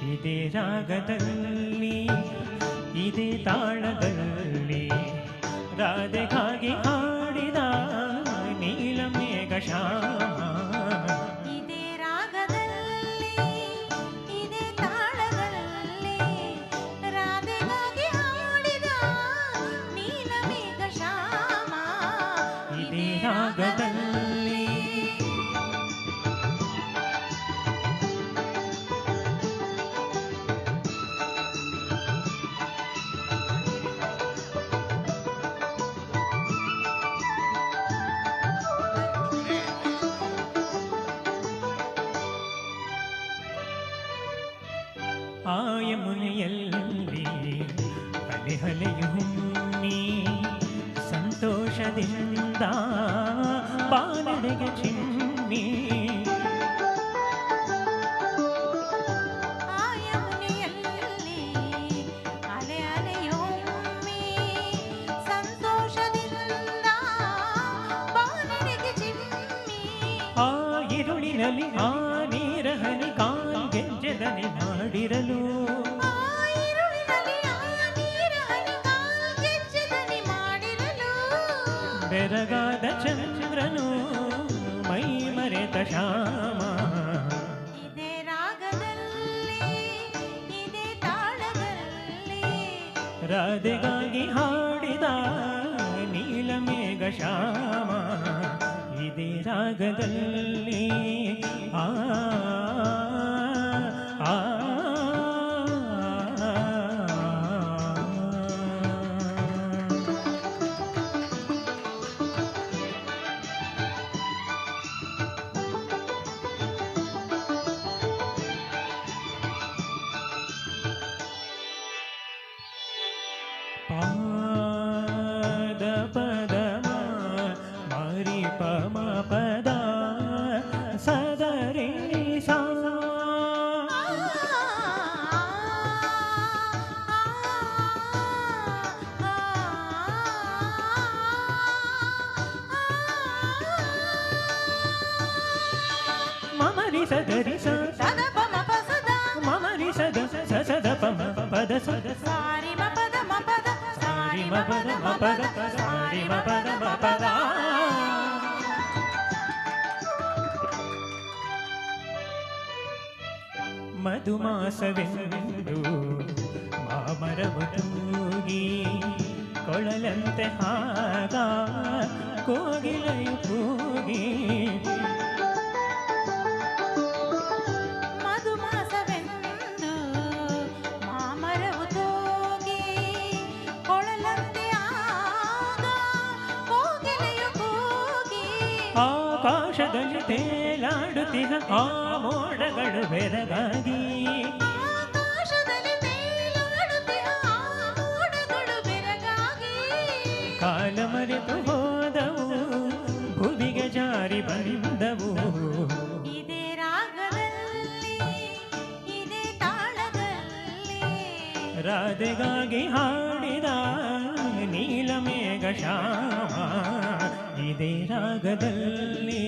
ಇದೇ ರಾಗದಲ್ಲಿ ಇದೇ ತಾಳದಲ್ಲಿ ರಾಧೆಗಾಗಿ ಹಾಡಿದ ನೀಲಮೇಘ ಶ್ಯಾಮ ಇದೇ ರಾಗದಲ್ಲಿ ಇದೇ ತಾಳದಲ್ಲಿ ರಾಧೆಗಾಗಿ ಹಾಡಿದ ನೀಲಮೇಘ ಶ್ಯಾಮ ಇದೇ ರಾಗದಲ್ಲಿ ಆ ಯಮುನೆಯಲ್ಲಿ ಹಲೆಹಲೆಯು ಹುಣ್ಣಿ ಸಂತೋಷದಿಂದ ಬಾನಡೆಗೆ ಚಿಮ್ಮಿ ಆ ಯಮುನೆಯಲ್ಲಿ ಅಲೆ ಅಲೆಯೊಮ್ಮೆ ಸಂತೋಷದಿಂದ ಬಾನಡೆಗೆ ಚಿಮ್ಮಿ ಆ ಇರುಳಿನಲ್ಲಿ ಆ ನೀರ ಹನಿ ಕಾಲ್ಗೆಜ್ಜೆದನೆ ಮಾಡಿರಲು ಆ ಇರುಳಿನಲ್ಲಿ ಆ ನೀರ ಹನಿ ಕಾಲ್ಗೆಜ್ಜೆದನೆ ಮಾಡಿರಲು ಬೆರಗಾದ ಚಂದ್ರನು ಮೈ ಮರೆತ ಶ್ಯಾಮ ಇದೇ ರಾಗದಲ್ಲಿ ಇದೇ ತಾಳದಲ್ಲಿ ರಾಧೆಗಾಗಿ ಹಾಡಿದ ನೀಲಮೇಘ ಶ್ಯಾಮ ಇದೇ ರಾಗದಲ್ಲಿ ಆ ಆ ಪಾದ ಪದ ಮರಿ ಪಮ ಪದ ಸದರಿ ಸಾ ಮಮರಿ ಸದರಿ ಸ ಸದ ಪಮ ಪಸದ ಮಮರಿ ಸದ ಸದ ಪಮ ಪದ ಸದ ಸಾರಿ ಮ ಪದ ಮ ಪದ ಸಾರಿ ಮ ಪದ ಮ ಪದ ಸಾರಿ ಮ ಪದ ಮ ಪದ ಮಧುಮಾಸವೆಂದು ಮಾಮರವು ತೂಗಿ ಕೊಳಲಂತೆ ಹಾಗ ಕೋಗಿಲೆಯು ಕೂಗಿ ಮಧುಮಾಸವೆಂದು ಮಾಮರವು ತೂಗಿ ಕೊಳಲಂತೆ ಆಗ ಕೋಗಿಲೆಯು ಕೂಗಿ ಆಕಾಶದಲ್ಲಿ ತೇಲಾಡುತ್ತಿಹ ಆ ಮೋಡಗಳು ಬೆರಗಾಗಿ ಆಕಾಶದಲ್ಲಿ ತೇಲಾಡುತ್ತಿಹ ಆ ಮೋಡಗಳು ಬೆರಗಾಗಿ ಕಾಲ ಮರೆತು ಹೋದವು ಭುವಿಗೆ ಜಾರಿ ಬಂದವು ಇದೇ ರಾಗದಲ್ಲಿ ಇದೇ ತಾಳದಲ್ಲಿ ರಾಧೆಗಾಗಿ ಹಾಡಿದ ನೀಲಮೇಘ ಶ್ಯಾಮ ಇದೇ ರಾಗದಲ್ಲಿ